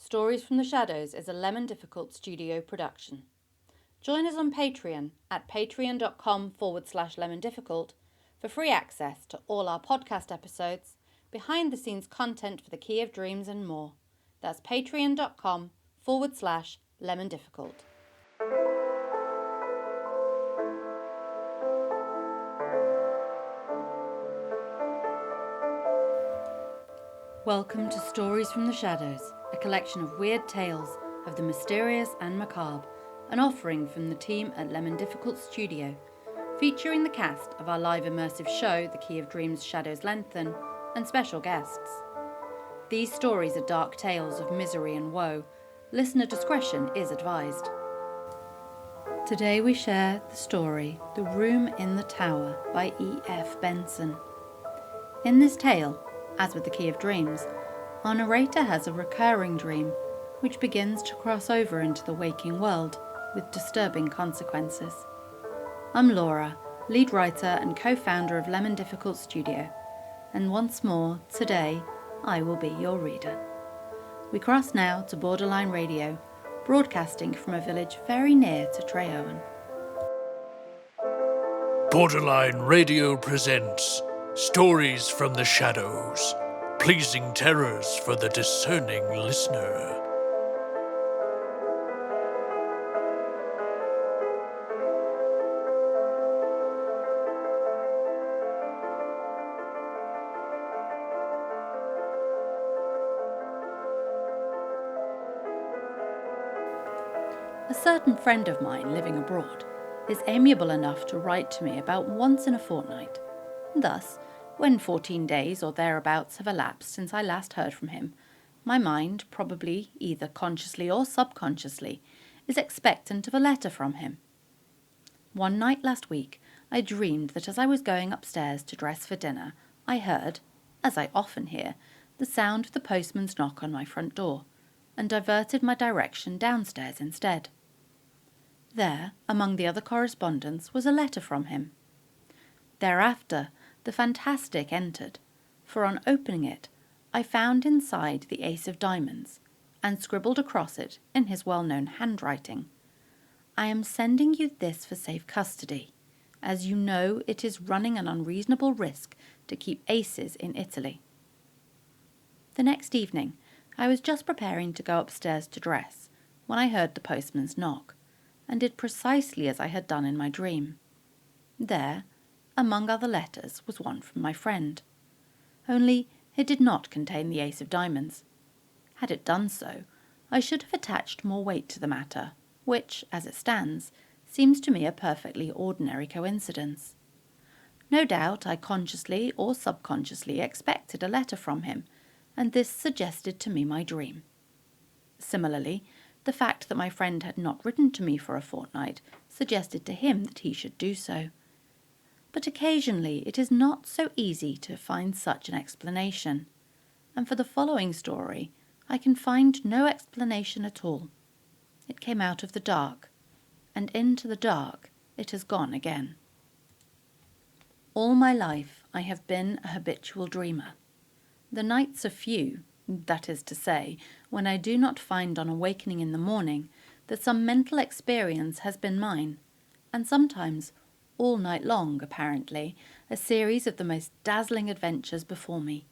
Stories from the Shadows is a Lemon Difficult studio production. Join us on Patreon at patreon.com/lemondifficult for free access to all our podcast episodes, behind-the-scenes content for the Key of Dreams and more. That's patreon.com/lemondifficult. Welcome to Stories from the Shadows, a collection of weird tales of the mysterious and macabre, an offering from the team at Lemon Difficult Studio, featuring the cast of our live immersive show, The Key of Dreams Shadows Lengthen, and special guests. These stories are dark tales of misery and woe. Listener discretion is advised. Today we share the story The Room in the Tower by E F Benson. In this tale, as with The Key of Dreams, our narrator has a recurring dream which begins to cross over into the waking world with disturbing consequences. I'm Laura, lead writer and co-founder of Lemon Difficult Studio, and once more, today, I will be your reader. We cross now to Borderline Radio, broadcasting from a village very near to Treowen. Borderline Radio presents Stories from the Shadows, pleasing terrors for the discerning listener. A certain friend of mine living abroad is amiable enough to write to me about once in a fortnight. Thus, when 14 days or thereabouts have elapsed since I last heard from him, my mind, probably either consciously or subconsciously, is expectant of a letter from him. One night last week, I dreamed that as I was going upstairs to dress for dinner, I heard, as I often hear, the sound of the postman's knock on my front door, and diverted my direction downstairs instead. There, among the other correspondence, was a letter from him. Thereafter, the fantastic entered, for on opening it, I found inside the Ace of Diamonds, and scribbled across it in his well-known handwriting, "I am sending you this for safe custody, as you know it is running an unreasonable risk to keep aces in Italy." The next evening, I was just preparing to go upstairs to dress, when I heard the postman's knock, and did precisely as I had done in my dream. There, among other letters, was one from my friend. Only it did not contain the Ace of Diamonds. Had it done so, I should have attached more weight to the matter, which, as it stands, seems to me a perfectly ordinary coincidence. No doubt I consciously or subconsciously expected a letter from him, and this suggested to me my dream. Similarly, the fact that my friend had not written to me for a fortnight suggested to him that he should do so. But occasionally it is not so easy to find such an explanation, and for the following story I can find no explanation at all. It came out of the dark, and into the dark it has gone again. All my life I have been a habitual dreamer. The nights are few, that is to say, when I do not find on awakening in the morning that some mental experience has been mine, and sometimes all night long, apparently, a series of the most dazzling adventures before me.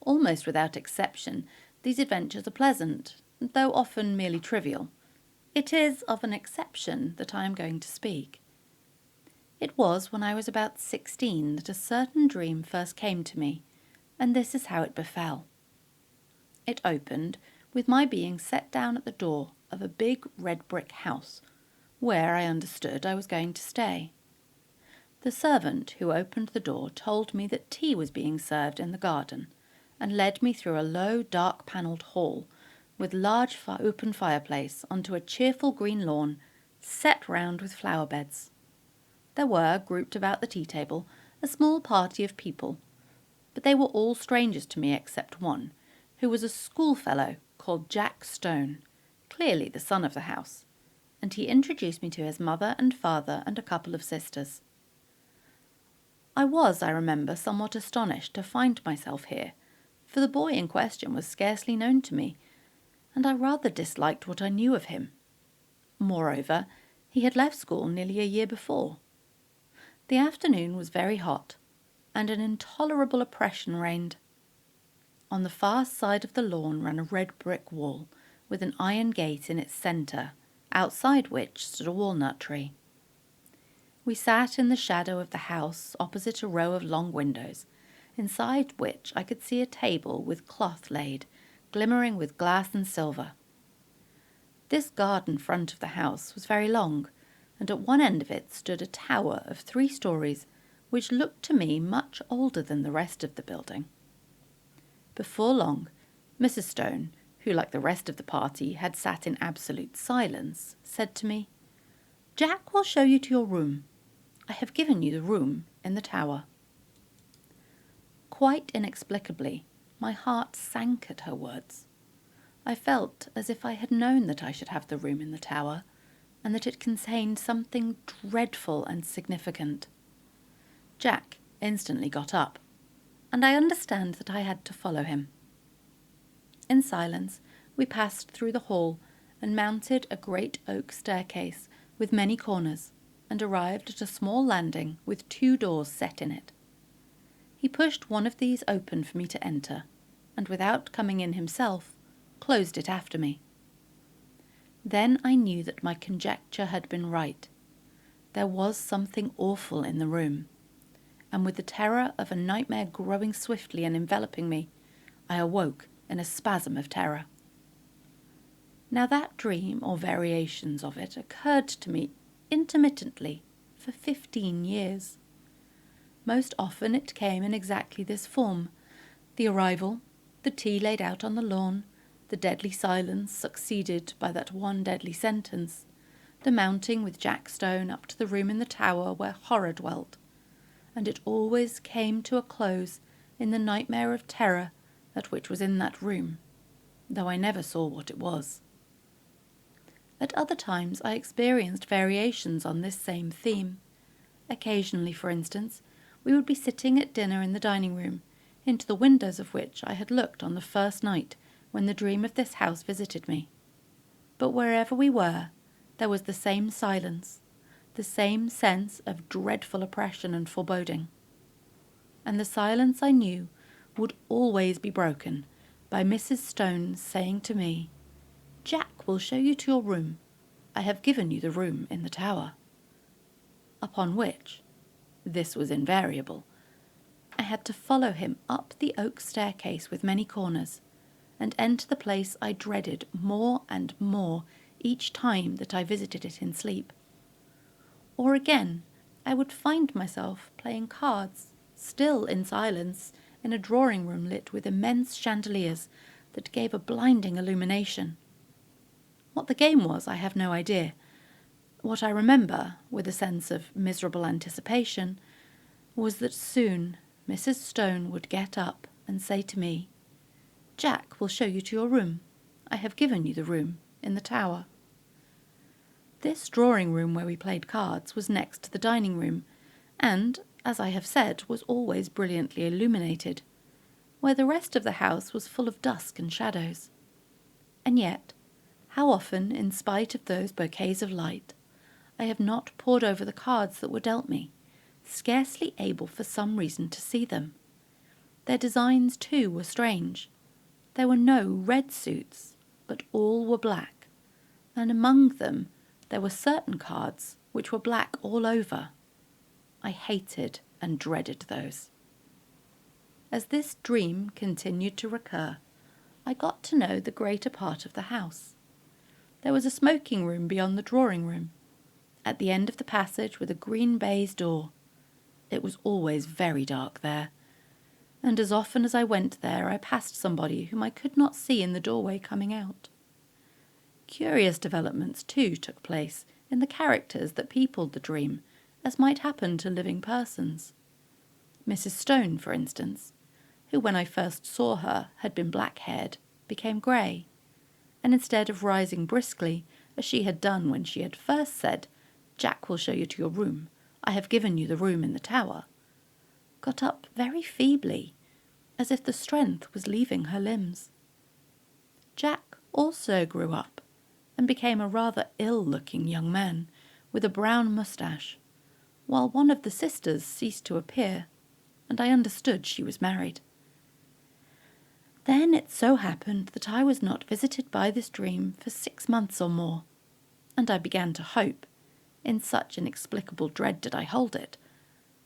Almost without exception, these adventures are pleasant, though often merely trivial. It is of an exception that I am going to speak. It was when I was about 16 that a certain dream first came to me, and this is how it befell. It opened with my being set down at the door of a big red brick house, where I understood I was going to stay. The servant who opened the door told me that tea was being served in the garden, and led me through a low, dark-panelled hall with large open fireplace onto a cheerful green lawn set round with flower beds. There were, grouped about the tea table, a small party of people, but they were all strangers to me except one, who was a schoolfellow called Jack Stone, clearly the son of the house, and he introduced me to his mother and father and a couple of sisters. I was, I remember, somewhat astonished to find myself here, for the boy in question was scarcely known to me, and I rather disliked what I knew of him. Moreover, he had left school nearly a year before. The afternoon was very hot, and an intolerable oppression reigned. On the far side of the lawn ran a red brick wall, with an iron gate in its centre, outside which stood a walnut tree. We sat in the shadow of the house opposite a row of long windows, inside which I could see a table with cloth laid, glimmering with glass and silver. This garden front of the house was very long, and at one end of it stood a tower of 3 stories, which looked to me much older than the rest of the building. Before long, Mrs. Stone, who, like the rest of the party, had sat in absolute silence, said to me, "Jack will show you to your room. I have given you the room in the tower." Quite inexplicably, my heart sank at her words. I felt as if I had known that I should have the room in the tower, and that it contained something dreadful and significant. Jack instantly got up, and I understand that I had to follow him. In silence, we passed through the hall and mounted a great oak staircase with many corners, and arrived at a small landing with 2 doors set in it. He pushed one of these open for me to enter, and without coming in himself, closed it after me. Then I knew that my conjecture had been right. There was something awful in the room, and with the terror of a nightmare growing swiftly and enveloping me, I awoke in a spasm of terror. Now that dream, or variations of it, occurred to me intermittently for 15 years. Most often it came in exactly this form: the arrival, the tea laid out on the lawn, the deadly silence succeeded by that one deadly sentence, the mounting with Jack Stone up to the room in the tower where horror dwelt, and it always came to a close in the nightmare of terror that which was in that room, though I never saw what it was. At other times I experienced variations on this same theme. Occasionally, for instance, we would be sitting at dinner in the dining room, into the windows of which I had looked on the first night when the dream of this house visited me. But wherever we were, there was the same silence, the same sense of dreadful oppression and foreboding. And the silence, I knew, would always be broken by Mrs. Stone saying to me, "Jack will show you to your room. I have given you the room in the tower." Upon which, this was invariable, I had to follow him up the oak staircase with many corners, and enter the place I dreaded more and more each time that I visited it in sleep. Or again, I would find myself playing cards, still in silence, in a drawing-room lit with immense chandeliers that gave a blinding illumination. What the game was, I have no idea. What I remember, with a sense of miserable anticipation, was that soon Mrs. Stone would get up and say to me, "Jack will show you to your room. I have given you the room in the tower." This drawing-room where we played cards was next to the dining-room, and, as I have said, was always brilliantly illuminated, where the rest of the house was full of dusk and shadows. And yet, how often, in spite of those bouquets of light, I have not pored over the cards that were dealt me, scarcely able for some reason to see them. Their designs, too, were strange. There were no red suits, but all were black, and among them there were certain cards which were black all over. I hated and dreaded those. As this dream continued to recur, I got to know the greater part of the house. There was a smoking room beyond the drawing-room, at the end of the passage with a green baize door. It was always very dark there, and as often as I went there I passed somebody whom I could not see in the doorway coming out. Curious developments, too, took place in the characters that peopled the dream, as might happen to living persons. Mrs. Stone, for instance, who when I first saw her had been black-haired, became grey, and instead of rising briskly, as she had done when she had first said, "Jack will show you to your room. I have given you the room in the tower," got up very feebly, as if the strength was leaving her limbs. Jack also grew up and became a rather ill-looking young man with a brown moustache, while one of the sisters ceased to appear, and I understood she was married. Then it so happened that I was not visited by this dream for 6 months or more, and I began to hope, in such inexplicable dread did I hold it,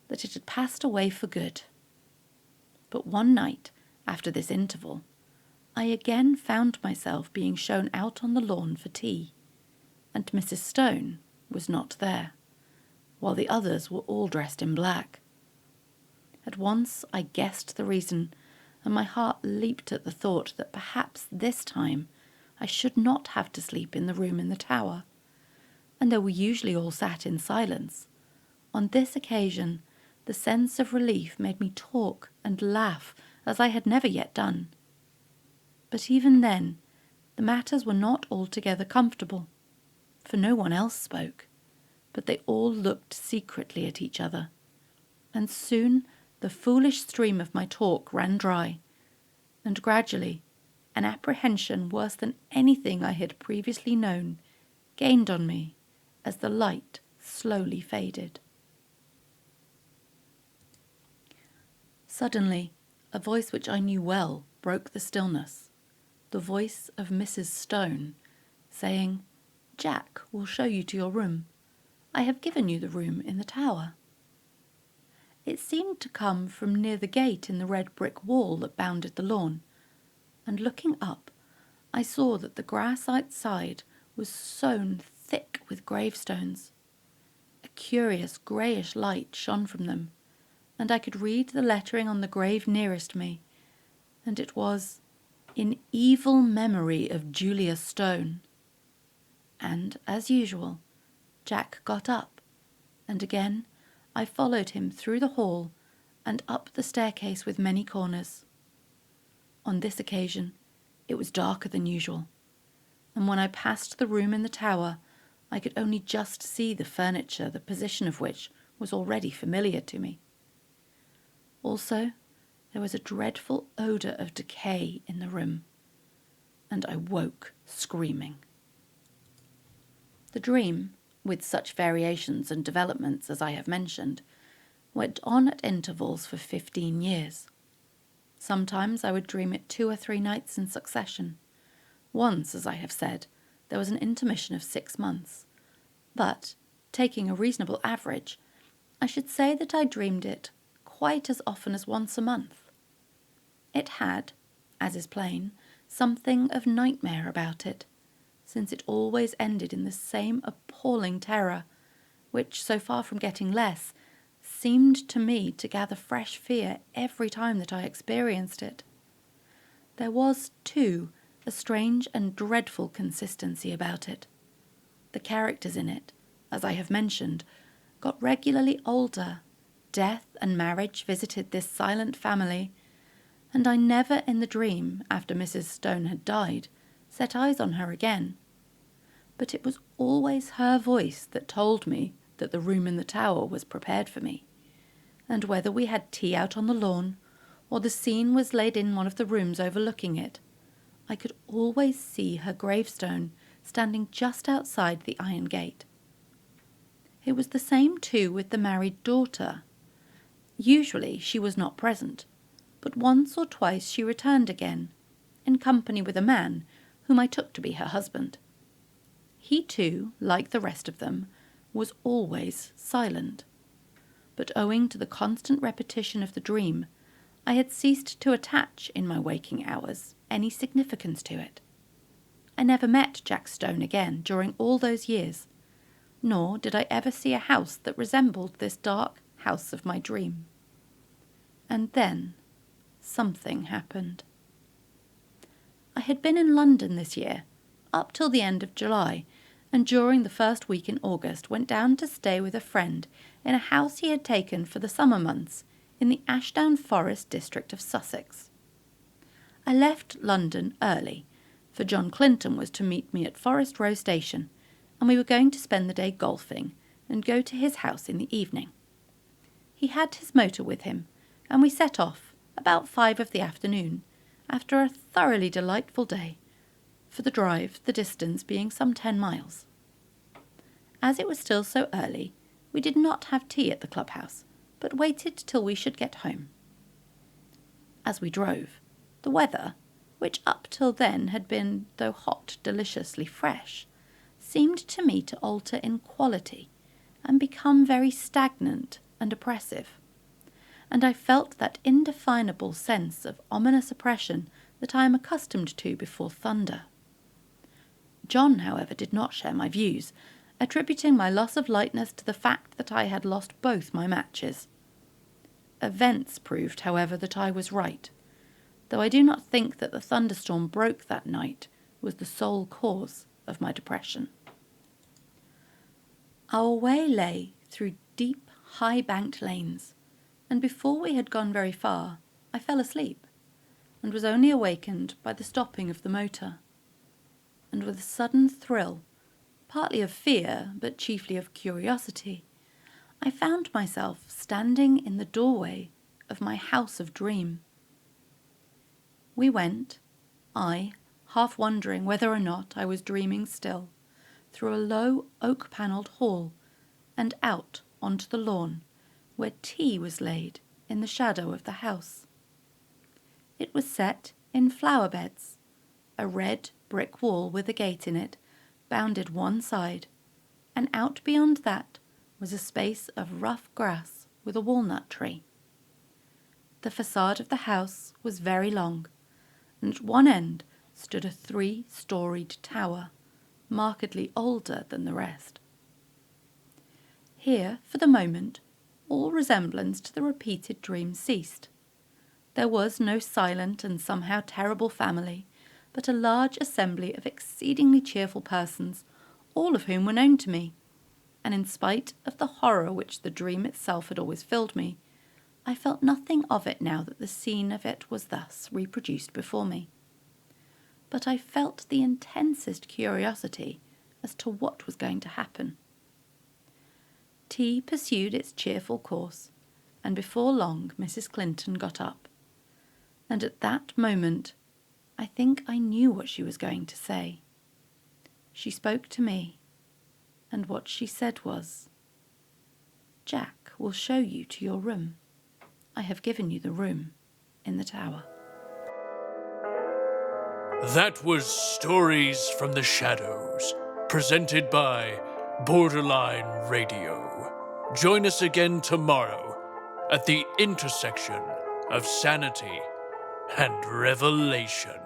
that it had passed away for good. But one night, after this interval, I again found myself being shown out on the lawn for tea, and Mrs. Stone was not there, while the others were all dressed in black. At once I guessed the reason, and my heart leaped at the thought that perhaps this time I should not have to sleep in the room in the tower. And though we usually all sat in silence, on this occasion the sense of relief made me talk and laugh as I had never yet done. But even then, the matters were not altogether comfortable, for no one else spoke, but they all looked secretly at each other, and soon the foolish stream of my talk ran dry, and gradually an apprehension worse than anything I had previously known gained on me as the light slowly faded. Suddenly, a voice which I knew well broke the stillness, the voice of Mrs. Stone, saying, "Jack will show you to your room. I have given you the room in the tower." It seemed to come from near the gate in the red brick wall that bounded the lawn, and looking up, I saw that the grass outside was sown thick with gravestones. A curious greyish light shone from them, and I could read the lettering on the grave nearest me, and it was, "In evil memory of Julia Stone." And, as usual, Jack got up, and again I followed him through the hall and up the staircase with many corners. On this occasion it was darker than usual, and when I passed the room in the tower, I could only just see the furniture, the position of which was already familiar to me. Also, there was a dreadful odour of decay in the room, and I woke screaming. The dream, with such variations and developments as I have mentioned, went on at intervals for 15 years. Sometimes I would dream it 2 or 3 nights in succession. Once, as I have said, there was an intermission of 6 months, but, taking a reasonable average, I should say that I dreamed it quite as often as once a month. It had, as is plain, something of nightmare about it, since it always ended in the same appalling terror, which, so far from getting less, seemed to me to gather fresh fear every time that I experienced it. There was, too, a strange and dreadful consistency about it. The characters in it, as I have mentioned, got regularly older. Death and marriage visited this silent family, and I never in the dream, after Mrs. Stone had died, set eyes on her again. But it was always her voice that told me that the room in the tower was prepared for me, and whether we had tea out on the lawn, or the scene was laid in one of the rooms overlooking it, I could always see her gravestone standing just outside the iron gate. It was the same too with the married daughter. Usually she was not present, but once or twice she returned again, in company with a man whom I took to be her husband. He too, like the rest of them, was always silent, but owing to the constant repetition of the dream, I had ceased to attach, in my waking hours, any significance to it. I never met Jack Stone again during all those years, nor did I ever see a house that resembled this dark house of my dream. And then something happened. I had been in London this year, up till the end of July, and during the first week in August went down to stay with a friend in a house he had taken for the summer months in the Ashdown Forest district of Sussex. I left London early, for John Clinton was to meet me at Forest Row Station, and we were going to spend the day golfing and go to his house in the evening. He had his motor with him, and we set off about 5 of the afternoon, after a thoroughly delightful day, for the drive, the distance being some 10 miles. As it was still so early, we did not have tea at the clubhouse, but waited till we should get home. As we drove, the weather, which up till then had been, though hot, deliciously fresh, seemed to me to alter in quality and become very stagnant and oppressive, and I felt that indefinable sense of ominous oppression that I am accustomed to before thunder. John, however, did not share my views, attributing my loss of lightness to the fact that I had lost both my matches. Events proved, however, that I was right, though I do not think that the thunderstorm broke that night was the sole cause of my depression. Our way lay through deep, high-banked lanes, and before we had gone very far, I fell asleep, and was only awakened by the stopping of the motor. And with a sudden thrill, partly of fear, but chiefly of curiosity, I found myself standing in the doorway of my house of dream. We went, I, half wondering whether or not I was dreaming still, through a low oak-panelled hall, and out onto the lawn, where tea was laid in the shadow of the house. It was set in flower beds. A red brick wall with a gate in it bounded one side, and out beyond that was a space of rough grass with a walnut tree. The facade of the house was very long, and at one end stood a 3-storied tower, markedly older than the rest. Here, for the moment, all resemblance to the repeated dream ceased. There was no silent and somehow terrible family, but a large assembly of exceedingly cheerful persons, all of whom were known to me, and in spite of the horror which the dream itself had always filled me, I felt nothing of it now that the scene of it was thus reproduced before me. But I felt the intensest curiosity as to what was going to happen. Tea pursued its cheerful course, and before long Mrs. Clinton got up, and at that moment I think I knew what she was going to say. She spoke to me, and what she said was, "Jack will show you to your room. I have given you the room in the tower." That was Stories from the Shadows, presented by Borderline Radio. Join us again tomorrow at the intersection of sanity and revelation.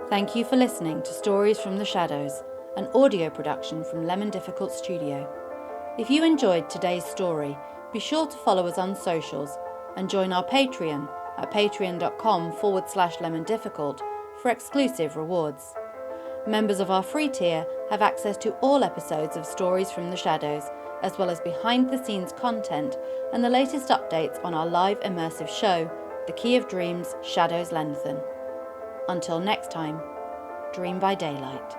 Thank you for listening to Stories from the Shadows, an audio production from Lemon Difficult Studio. If you enjoyed today's story, be sure to follow us on socials and join our Patreon at patreon.com/lemondifficult for exclusive rewards. Members of our free tier have access to all episodes of Stories from the Shadows, as well as behind-the-scenes content and the latest updates on our live immersive show, The Key of Dreams: Shadows Lengthen. Until next time, dream by daylight.